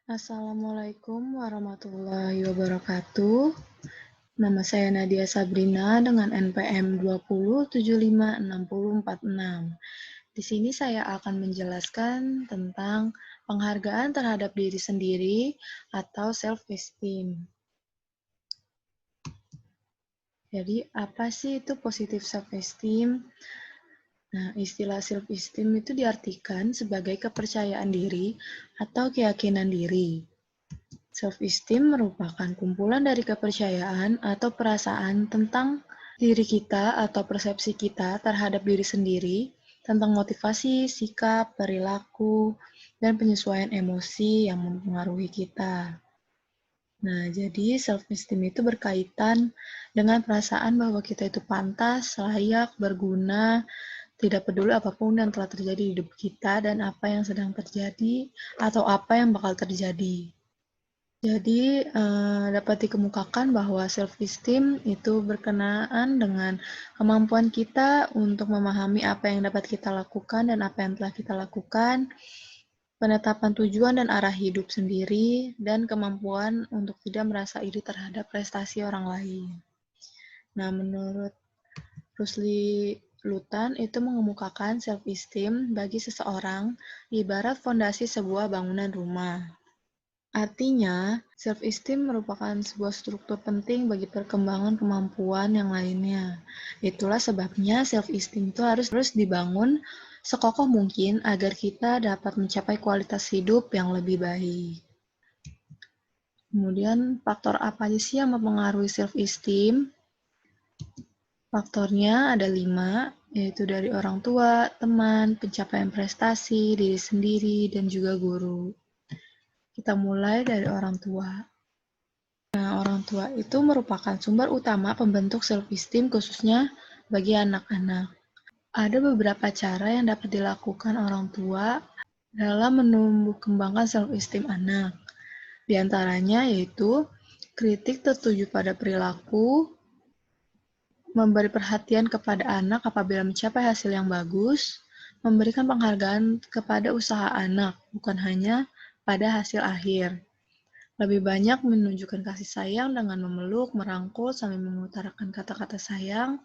Assalamualaikum warahmatullahi wabarakatuh. Nama saya Nadia Sabrina dengan NPM 20756046. Di sini saya akan menjelaskan tentang penghargaan terhadap diri sendiri atau self-esteem. Jadi, apa sih itu positive self-esteem? Nah, istilah self-esteem itu diartikan sebagai kepercayaan diri atau keyakinan diri. Self-esteem merupakan kumpulan dari kepercayaan atau perasaan tentang diri kita atau persepsi kita terhadap diri sendiri, tentang motivasi, sikap, perilaku, dan penyesuaian emosi yang mempengaruhi kita. Nah, jadi self-esteem itu berkaitan dengan perasaan bahwa kita itu pantas, layak, berguna, tidak peduli apapun yang telah terjadi di hidup kita dan apa yang sedang terjadi atau apa yang bakal terjadi. Jadi, dapat dikemukakan bahwa self-esteem itu berkenaan dengan kemampuan kita untuk memahami apa yang dapat kita lakukan dan apa yang telah kita lakukan, penetapan tujuan dan arah hidup sendiri, dan kemampuan untuk tidak merasa iri terhadap prestasi orang lain. Nah, menurut Rusli Lutan itu mengemukakan self-esteem bagi seseorang ibarat fondasi sebuah bangunan rumah. Artinya, self-esteem merupakan sebuah struktur penting bagi perkembangan kemampuan yang lainnya. Itulah sebabnya self-esteem itu harus dibangun sekokoh mungkin agar kita dapat mencapai kualitas hidup yang lebih baik. Kemudian, faktor apa aja sih yang mempengaruhi self-esteem? Faktornya ada 5, yaitu dari orang tua, teman, pencapaian prestasi, diri sendiri, dan juga guru. Kita mulai dari orang tua. Nah, orang tua itu merupakan sumber utama pembentuk self-esteem khususnya bagi anak-anak. Ada beberapa cara yang dapat dilakukan orang tua dalam menumbuh kembangkan self-esteem anak. Di antaranya yaitu kritik tertuju pada perilaku, memberi perhatian kepada anak apabila mencapai hasil yang bagus, memberikan penghargaan kepada usaha anak, bukan hanya pada hasil akhir. Lebih banyak menunjukkan kasih sayang dengan memeluk, merangkul, sambil mengutarakan kata-kata sayang,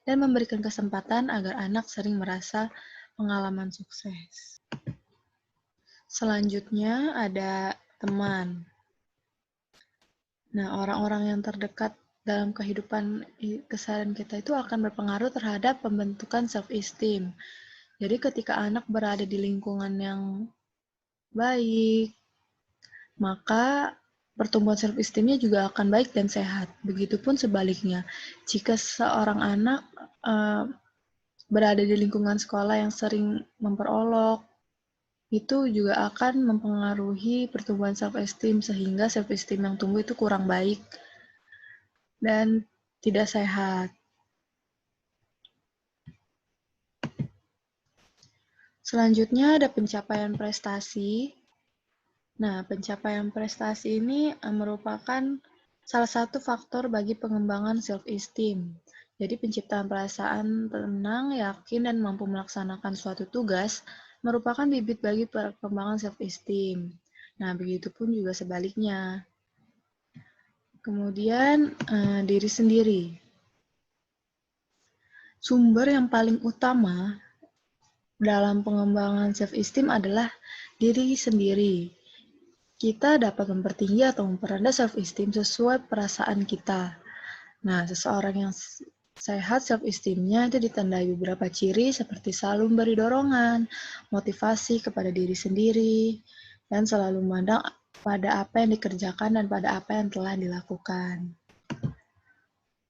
dan memberikan kesempatan agar anak sering merasa pengalaman sukses. Selanjutnya ada teman. Nah, orang-orang yang terdekat dalam kehidupan keseharian kita itu akan berpengaruh terhadap pembentukan self-esteem. Jadi ketika anak berada di lingkungan yang baik, maka pertumbuhan self-esteem-nya juga akan baik dan sehat. Begitupun sebaliknya, jika seorang anak berada di lingkungan sekolah yang sering memperolok, itu juga akan mempengaruhi pertumbuhan self-esteem, sehingga self-esteem yang tumbuh itu kurang baik dan tidak sehat. Selanjutnya ada pencapaian prestasi. Nah, pencapaian prestasi ini merupakan salah satu faktor bagi pengembangan self-esteem. Jadi penciptaan perasaan tenang, yakin, dan mampu melaksanakan suatu tugas merupakan bibit bagi perkembangan self-esteem. Nah, begitupun juga sebaliknya. Kemudian, diri sendiri. Sumber yang paling utama dalam pengembangan self-esteem adalah diri sendiri. Kita dapat mempertinggi atau memperendah self-esteem sesuai perasaan kita. Nah, seseorang yang sehat self-esteem-nya itu ditandai beberapa ciri seperti selalu memberi dorongan, motivasi kepada diri sendiri, dan selalu memandang pada apa yang dikerjakan dan pada apa yang telah dilakukan.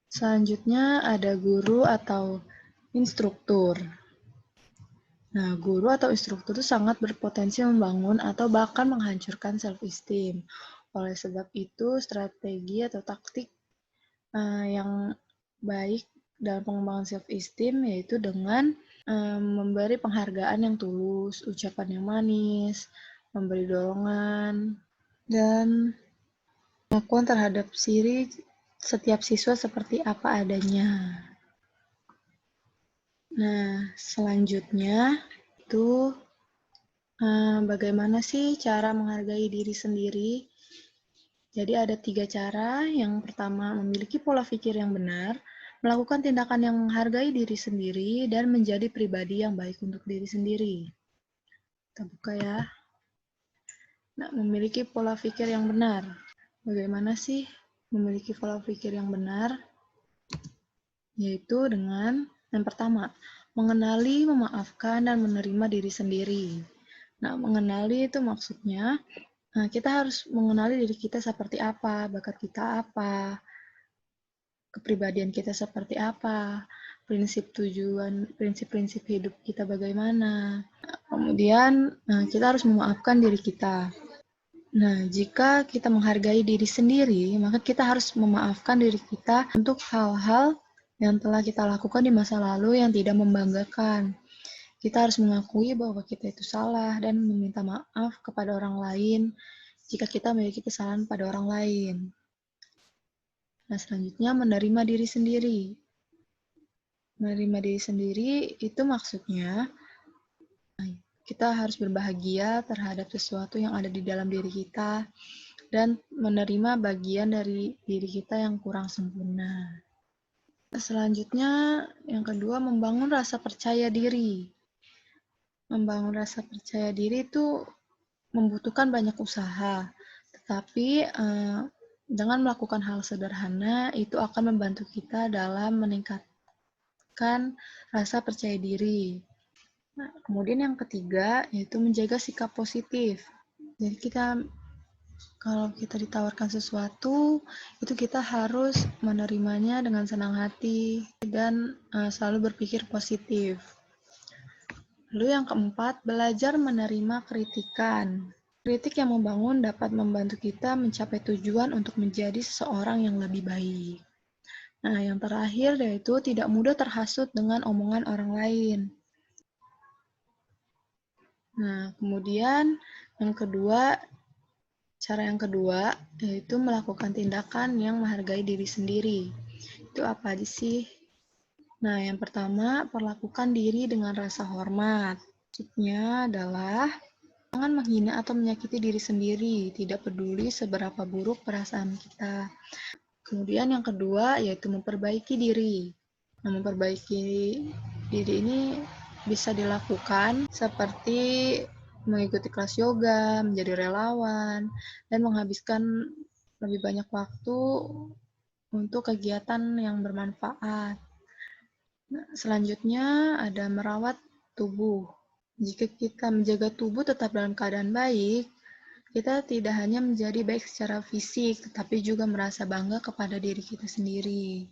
Selanjutnya ada guru atau instruktur. Nah, guru atau instruktur itu sangat berpotensi membangun atau bahkan menghancurkan self-esteem. Oleh sebab itu, strategi atau taktik yang baik dalam pengembangan self-esteem yaitu dengan memberi penghargaan yang tulus, ucapan yang manis, memberi dorongan, dan pengakuan terhadap setiap siswa seperti apa adanya. Nah, selanjutnya itu Bagaimana sih cara menghargai diri sendiri? Jadi ada 3 cara. Yang pertama, memiliki pola pikir yang benar, melakukan tindakan yang menghargai diri sendiri, dan menjadi pribadi yang baik untuk diri sendiri. Kita buka ya. Nah, memiliki pola pikir yang benar. Bagaimana sih memiliki pola pikir yang benar? Yaitu dengan yang pertama, mengenali, memaafkan, dan menerima diri sendiri. Nah, mengenali itu maksudnya kita harus mengenali diri kita seperti apa, bakat kita apa, kepribadian kita seperti apa, prinsip-prinsip hidup kita bagaimana. Kemudian kita harus memaafkan diri kita. Nah, jika kita menghargai diri sendiri, maka kita harus memaafkan diri kita untuk hal-hal yang telah kita lakukan di masa lalu yang tidak membanggakan. Kita harus mengakui bahwa kita itu salah dan meminta maaf kepada orang lain jika kita memiliki kesalahan pada orang lain. Nah, selanjutnya menerima diri sendiri. Menerima diri sendiri itu maksudnya kita harus berbahagia terhadap sesuatu yang ada di dalam diri kita dan menerima bagian dari diri kita yang kurang sempurna. Selanjutnya, yang kedua, membangun rasa percaya diri. Membangun rasa percaya diri itu membutuhkan banyak usaha, tetapi dengan melakukan hal sederhana itu akan membantu kita dalam meningkatkan rasa percaya diri. Nah, kemudian yang ketiga yaitu menjaga sikap positif. Jadi kalau kita ditawarkan sesuatu, itu kita harus menerimanya dengan senang hati dan selalu berpikir positif. Lalu yang keempat, belajar menerima kritikan. Kritik yang membangun dapat membantu kita mencapai tujuan untuk menjadi seseorang yang lebih baik. Nah, yang terakhir yaitu tidak mudah terhasut dengan omongan orang lain. Nah, kemudian cara yang kedua yaitu melakukan tindakan yang menghargai diri sendiri. Itu apa aja sih? Nah, yang pertama, perlakukan diri dengan rasa hormat. Maksudnya adalah jangan menghina atau menyakiti diri sendiri, tidak peduli seberapa buruk perasaan kita. Kemudian yang kedua yaitu memperbaiki diri. Nah, memperbaiki diri ini bisa dilakukan seperti mengikuti kelas yoga, menjadi relawan, dan menghabiskan lebih banyak waktu untuk kegiatan yang bermanfaat. Nah, selanjutnya ada merawat tubuh. Jika kita menjaga tubuh tetap dalam keadaan baik, kita tidak hanya menjadi baik secara fisik, tetapi juga merasa bangga kepada diri kita sendiri.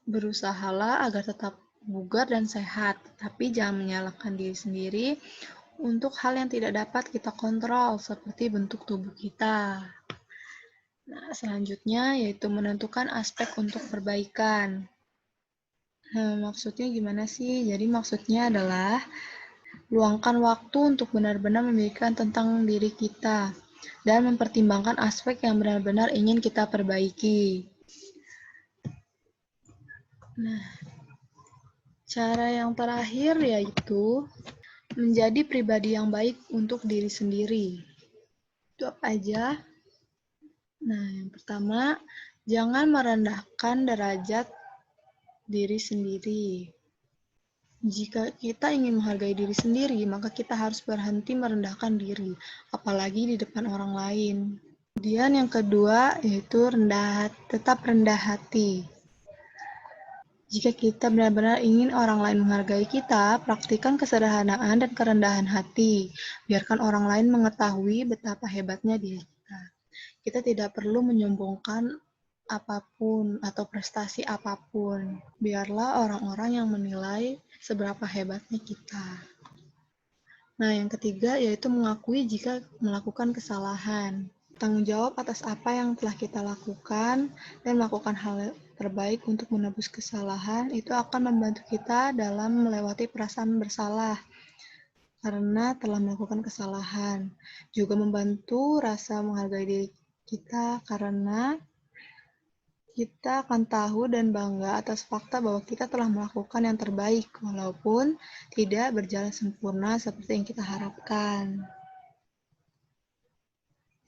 Berusahalah agar tetap bugar dan sehat, tapi jangan menyalahkan diri sendiri untuk hal yang tidak dapat kita kontrol, seperti bentuk tubuh kita. Nah, selanjutnya yaitu menentukan aspek untuk perbaikan. Nah, maksudnya gimana sih? Jadi maksudnya adalah luangkan waktu untuk benar-benar memikirkan tentang diri kita dan mempertimbangkan aspek yang benar-benar ingin kita perbaiki. Nah, cara yang terakhir yaitu menjadi pribadi yang baik untuk diri sendiri. Itu apa aja? Nah, yang pertama, jangan merendahkan derajat diri sendiri. Jika kita ingin menghargai diri sendiri, maka kita harus berhenti merendahkan diri, apalagi di depan orang lain. Kemudian yang kedua yaitu tetap rendah hati. Jika kita benar-benar ingin orang lain menghargai kita, praktikkan kesederhanaan dan kerendahan hati. Biarkan orang lain mengetahui betapa hebatnya diri kita. Kita tidak perlu menyombongkan apapun atau prestasi apapun. Biarlah orang-orang yang menilai seberapa hebatnya kita. Nah, yang ketiga yaitu mengakui jika melakukan kesalahan. Tanggung jawab atas apa yang telah kita lakukan dan melakukan hal terbaik untuk menebus kesalahan itu akan membantu kita dalam melewati perasaan bersalah karena telah melakukan kesalahan. Juga membantu rasa menghargai diri kita karena kita akan tahu dan bangga atas fakta bahwa kita telah melakukan yang terbaik walaupun tidak berjalan sempurna seperti yang kita harapkan.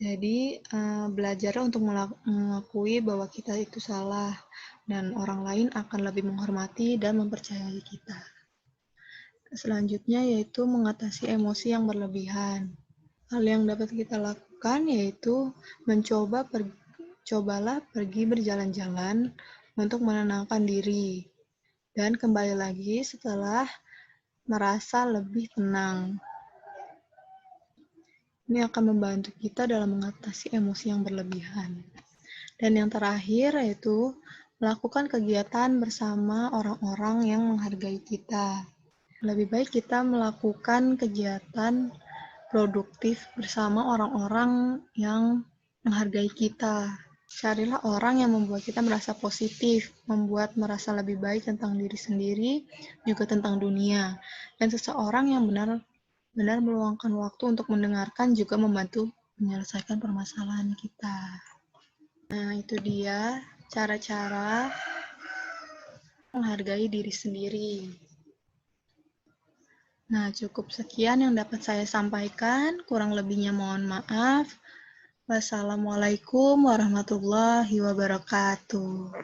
Jadi, belajar untuk mengakui bahwa kita itu salah, dan orang lain akan lebih menghormati dan mempercayai kita. Selanjutnya yaitu mengatasi emosi yang berlebihan. Hal yang dapat kita lakukan yaitu cobalah pergi berjalan-jalan untuk menenangkan diri, dan kembali lagi setelah merasa lebih tenang. Ini akan membantu kita dalam mengatasi emosi yang berlebihan. Dan yang terakhir yaitu melakukan kegiatan bersama orang-orang yang menghargai kita. Lebih baik kita melakukan kegiatan produktif bersama orang-orang yang menghargai kita. Carilah orang yang membuat kita merasa positif, membuat merasa lebih baik tentang diri sendiri, juga tentang dunia. Dan seseorang yang benar-benar meluangkan waktu untuk mendengarkan juga membantu menyelesaikan permasalahan kita. Nah, itu dia cara-cara menghargai diri sendiri. Nah, cukup sekian yang dapat saya sampaikan. Kurang lebihnya mohon maaf. Wassalamualaikum warahmatullahi wabarakatuh.